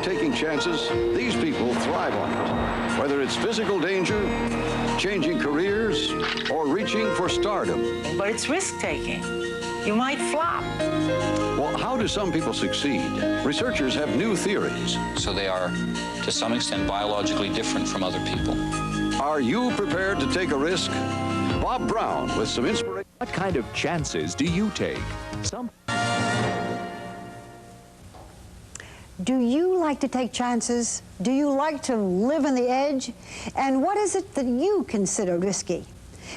love taking chances, these people thrive on it. Whether it's physical danger, changing careers, or reaching for stardom. But it's risk-taking. You might flop. Well, how do some people succeed? Researchers have new theories. So they are, to some extent, biologically different from other people. Are you prepared to take a risk? Bob Brown with some inspiration. What kind of chances do you take? Do you like to take chances? Do you like to live on the edge? And what is it that you consider risky?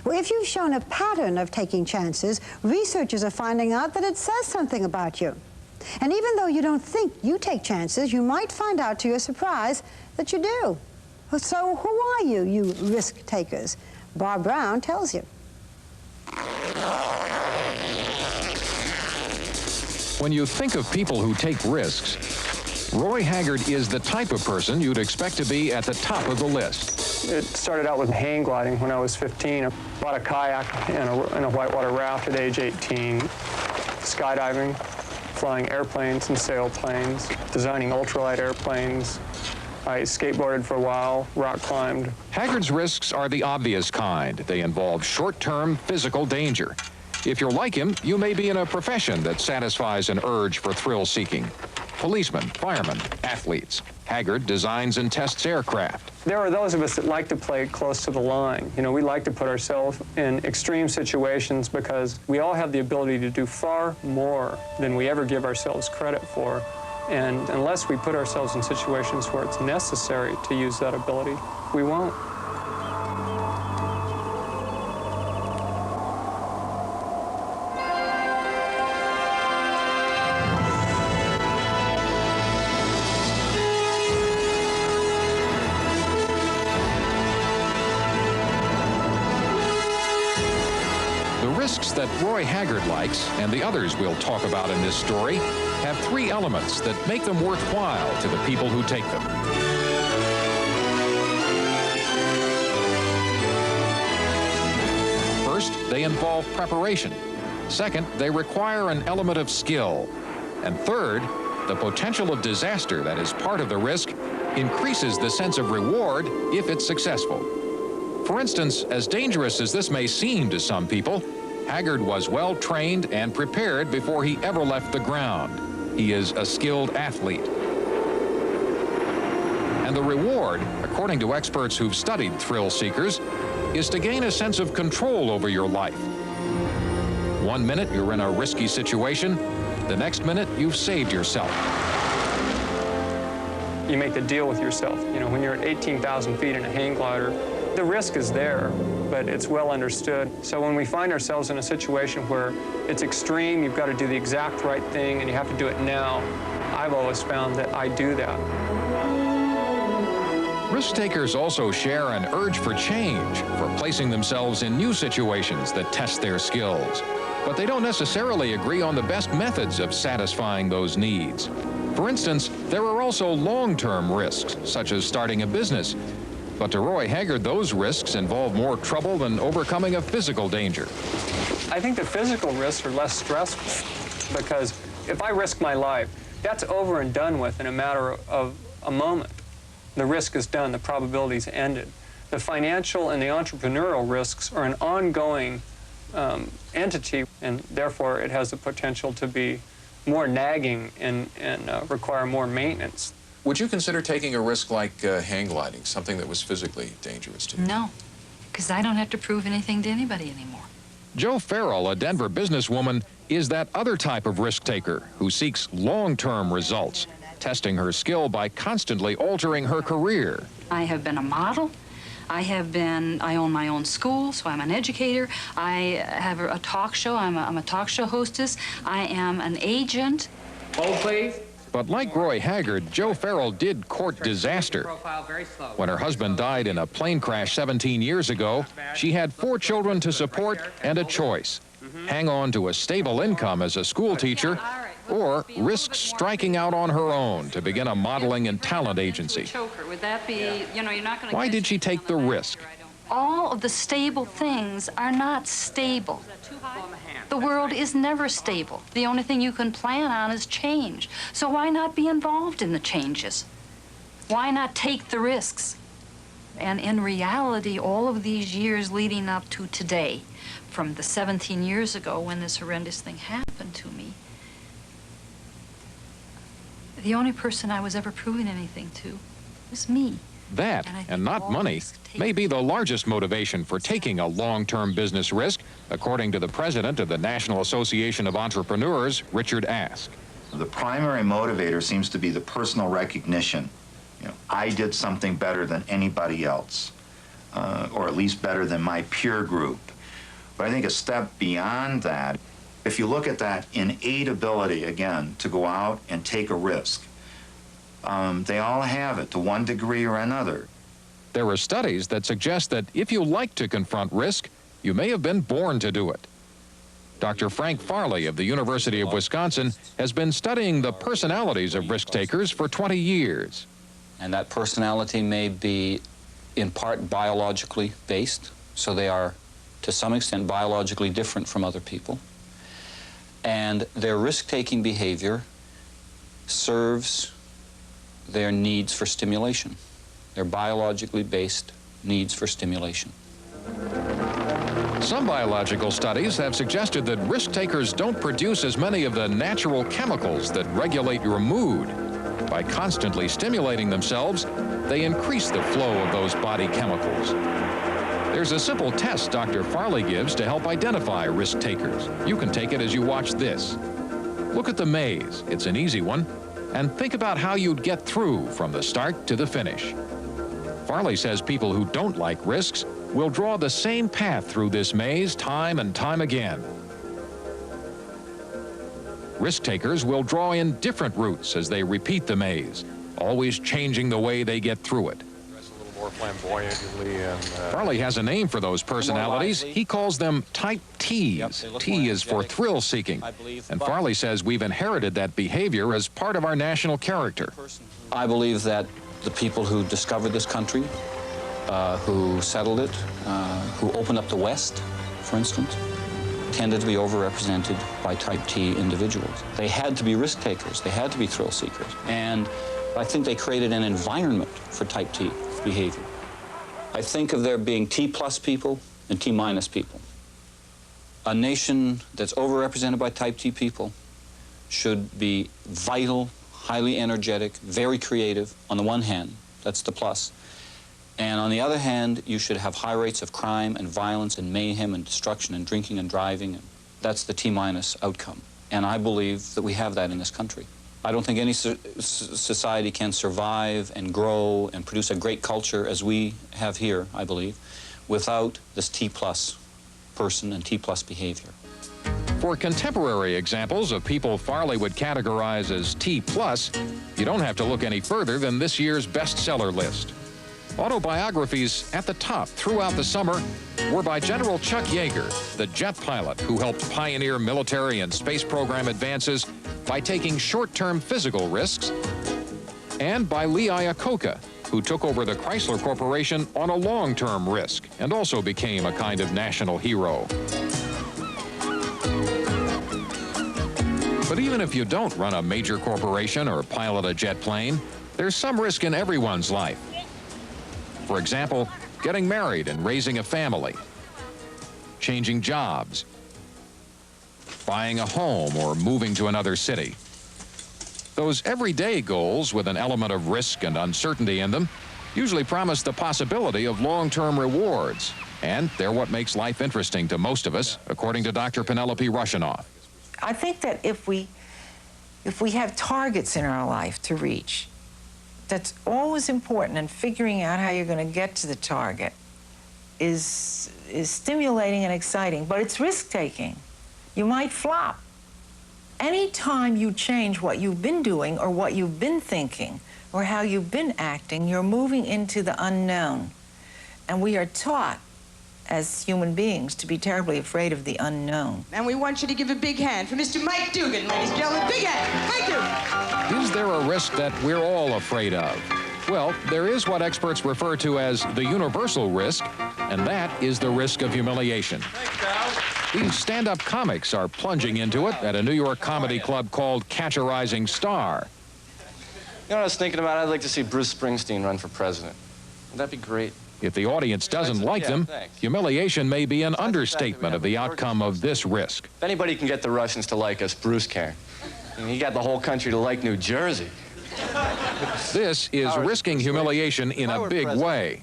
Well, if you've shown a pattern of taking chances, researchers are finding out that it says something about you. And even though you don't think you take chances, you might find out to your surprise that you do. So who are you, you risk takers? Bob Brown tells you. When you think of people who take risks, Roy Haggard is the type of person you'd expect to be at the top of the list. It started out with hang gliding when I was 15. I bought a kayak and a whitewater raft at age 18, skydiving, flying airplanes and sailplanes, designing ultralight airplanes. I skateboarded for a while, rock climbed. Haggard's risks are the obvious kind. They involve short-term physical danger. If you're like him, you may be in a profession that satisfies an urge for thrill-seeking. Policemen, firemen, athletes. Haggard designs and tests aircraft. There are those of us that like to play close to the line. You know, we like to put ourselves in extreme situations because we all have the ability to do far more than we ever give ourselves credit for. And unless we put ourselves in situations where it's necessary to use that ability, we won't. The risks that Roy Haggard likes, and the others we'll talk about in this story, have three elements that make them worthwhile to the people who take them. First, they involve preparation. Second, they require an element of skill. And third, the potential of disaster that is part of the risk increases the sense of reward if it's successful. For instance, as dangerous as this may seem to some people, Haggard was well trained and prepared before he ever left the ground. He is a skilled athlete. And the reward, according to experts who've studied thrill seekers, is to gain a sense of control over your life. 1 minute you're in a risky situation, the next minute you've saved yourself. You make the deal with yourself. You know, when you're at 18,000 feet in a hang glider, the risk is there, but it's well understood. So when we find ourselves in a situation where it's extreme, you've got to do the exact right thing, and you have to do it now, I've always found that I do that. Risk takers also share an urge for change, for placing themselves in new situations that test their skills. But they don't necessarily agree on the best methods of satisfying those needs. For instance, there are also long-term risks, such as starting a business. But to Roy Haggard, those risks involve more trouble than overcoming a physical danger. I think the physical risks are less stressful because if I risk my life, that's over and done with in a matter of a moment. The risk is done, the probability's ended. The financial and the entrepreneurial risks are an ongoing entity, and therefore it has the potential to be more nagging and require more maintenance. Would you consider taking a risk like hang gliding, something that was physically dangerous to you? No, because I don't have to prove anything to anybody anymore. Jo Farrell, a Denver businesswoman, is that other type of risk taker who seeks long-term results, testing her skill by constantly altering her career. I have been a model. I own my own school, so I'm an educator. I have a talk show. I'm a talk show hostess. I am an agent. Hold, please. But like Roy Haggard, Jo Farrell did court disaster. When her husband died in a plane crash 17 years ago, she had 4 children to support and a choice. Hang on to a stable income as a school teacher, or risk striking out on her own to begin a modeling and talent agency. Why did she take the risk? All of the stable things are not stable. The world is never stable. The only thing you can plan on is change. So why not be involved in the changes? Why not take the risks? And in reality, all of these years leading up to today, from the 17 years ago when this horrendous thing happened to me, the only person I was ever proving anything to was me. That, and not money, may be the largest motivation for taking a long-term business risk, according to the president of the National Association of Entrepreneurs, Richard Ask. The primary motivator seems to be the personal recognition. You know, I did something better than anybody else, or at least better than my peer group. But I think a step beyond that, if you look at that innate ability, again, to go out and take a risk, they all have it to one degree or another. There are studies that suggest that if you like to confront risk, you may have been born to do it. Dr. Frank Farley of the University of Wisconsin has been studying the personalities of risk takers for 20 years. And that personality may be in part biologically based, so they are to some extent biologically different from other people. And their risk-taking behavior serves their needs for stimulation, their biologically based needs for stimulation. Some biological studies have suggested that risk takers don't produce as many of the natural chemicals that regulate your mood. By constantly stimulating themselves, they increase the flow of those body chemicals. There's a simple test Dr. Farley gives to help identify risk takers. You can take it as you watch this. Look at the maze. It's an easy one. And think about how you'd get through from the start to the finish. Farley says people who don't like risks will draw the same path through this maze time and time again. Risk takers will draw in different routes as they repeat the maze, always changing the way they get through it. More flamboyantly and, Farley has a name for those personalities. He calls them type T's. Yep, T is for thrill-seeking. And Farley says we've inherited that behavior as part of our national character. I believe that the people who discovered this country, who settled it, who opened up the West, for instance, tended to be overrepresented by type T individuals. They had to be risk takers. They had to be thrill seekers. And I think they created an environment for type T behavior. I think of there being T+ people and T- people. A nation that's overrepresented by type T people should be vital, highly energetic, very creative on the one hand, that's the plus. And on the other hand, you should have high rates of crime and violence and mayhem and destruction and drinking and driving. That's the T- outcome. And I believe that we have that in this country. I don't think any society can survive and grow and produce a great culture as we have here, I believe, without this T+ person and T+ behavior. For contemporary examples of people Farley would categorize as T+, you don't have to look any further than this year's bestseller list. Autobiographies at the top throughout the summer were by General Chuck Yeager, the jet pilot who helped pioneer military and space program advances by taking short-term physical risks, and by Lee Iacocca, who took over the Chrysler Corporation on a long-term risk and also became a kind of national hero. But even if you don't run a major corporation or pilot a jet plane, there's some risk in everyone's life. For example, getting married and raising a family, changing jobs, buying a home or moving to another city. Those everyday goals with an element of risk and uncertainty in them usually promise the possibility of long-term rewards, and they're what makes life interesting to most of us, according to Dr. Penelope Rushinoff. I think that if we have targets in our life to reach, that's always important, and figuring out how you're going to get to the target is stimulating and exciting, but it's risk-taking. You might flop. Anytime you change what you've been doing or what you've been thinking or how you've been acting, you're moving into the unknown. And we are taught as human beings to be terribly afraid of the unknown. And we want you to give a big hand for Mr. Mike Dugan, ladies and gentlemen. Big hand. Thank you. Is there a risk that we're all afraid of? Well, there is what experts refer to as the universal risk, and that is the risk of humiliation. These stand-up comics are plunging into it at a New York comedy club called Catch a Rising Star. know what I was thinking about? I'd like to see Bruce Springsteen run for president. Would that be great? If the audience doesn't like them, humiliation may be an understatement of the outcome of this risk. If anybody can get the Russians to like us, Bruce can. I mean, he got the whole country to like New Jersey. This is risking humiliation in a big way.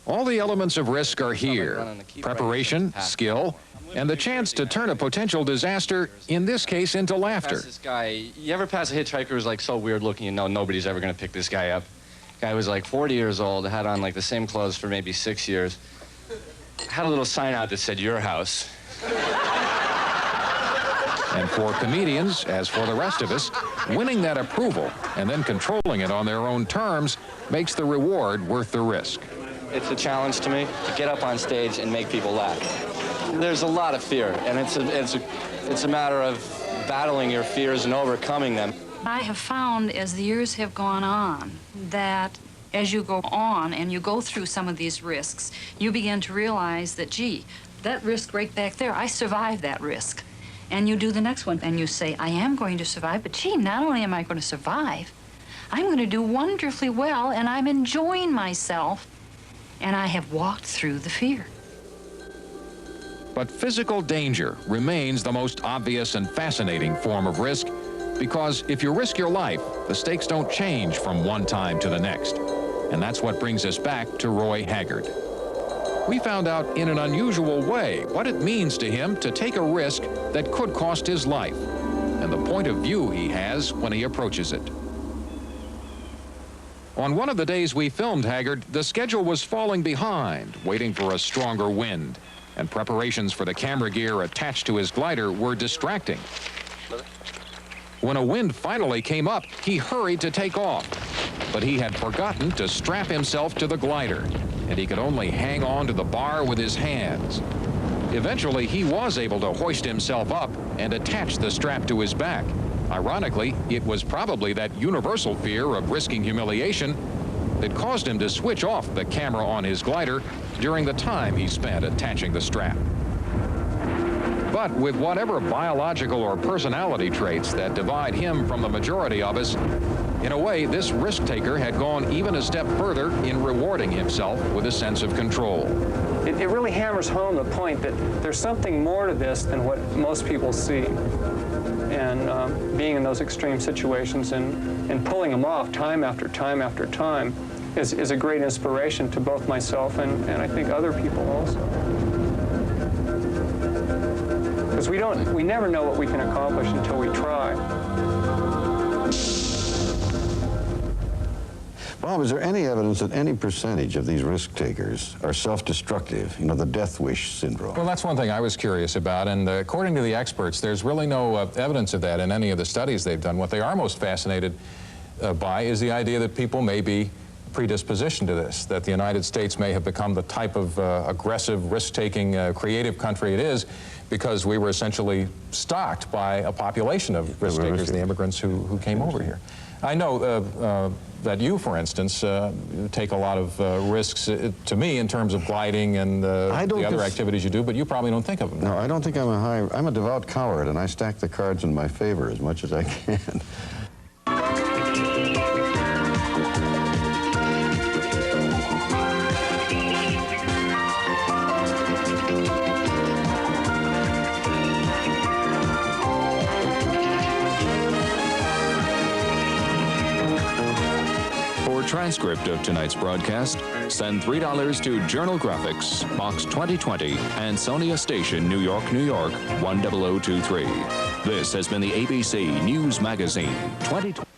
All the elements of risk are here: preparation, skill, and the chance to turn a potential disaster, in this case, into laughter. This guy, you ever pass a hitchhiker who's like so weird looking, you know nobody's ever going to pick this guy up? Guy was like 40 years old, had on like the same clothes for maybe 6 years. Had a little sign out that said, "Your house." And for comedians, as for the rest of us, winning that approval and then controlling it on their own terms makes the reward worth the risk. It's a challenge to me to get up on stage and make people laugh. There's a lot of fear, and it's a matter of battling your fears and overcoming them. I have found as the years have gone on that as you go on and you go through some of these risks, you begin to realize that, gee, that risk right back there, I survived that risk. And you do the next one and you say, I am going to survive, but gee, not only am I going to survive, I'm going to do wonderfully well and I'm enjoying myself, and I have walked through the fear. But physical danger remains the most obvious and fascinating form of risk, because if you risk your life, the stakes don't change from one time to the next. And that's what brings us back to Roy Haggard. We found out in an unusual way what it means to him to take a risk that could cost his life, and the point of view he has when he approaches it. On one of the days we filmed Haggard, the schedule was falling behind, waiting for a stronger wind, and preparations for the camera gear attached to his glider were distracting. When a wind finally came up, he hurried to take off, but he had forgotten to strap himself to the glider, and he could only hang on to the bar with his hands. Eventually, he was able to hoist himself up and attach the strap to his back. Ironically, it was probably that universal fear of risking humiliation that caused him to switch off the camera on his glider during the time he spent attaching the strap. But with whatever biological or personality traits that divide him from the majority of us, in a way, this risk-taker had gone even a step further in rewarding himself with a sense of control. It really hammers home the point that there's something more to this than what most people see. And being in those extreme situations and pulling them off time after time after time is a great inspiration to both myself and I think other people also. Because we never know what we can accomplish until we try. Bob, is there any evidence that any percentage of these risk takers are self-destructive, you know, the death wish syndrome? Well, that's one thing I was curious about, and according to the experts, there's really no evidence of that in any of the studies they've done. What they are most fascinated by is the idea that people may be predisposition to this, that the United States may have become the type of aggressive, risk-taking, creative country it is because we were essentially stocked by a population of risk-takers, the immigrants who came over here. I know that you, for instance, take a lot of risks, to me, in terms of gliding and the other activities you do, but you probably don't think of them. No, I don't think I'm a devout coward, and I stack the cards in my favor as much as I can. Transcript of tonight's broadcast, send $3 to Journal Graphics, Box 2020, Ansonia Station, New York, New York, 10023. This has been the ABC News Magazine 2020.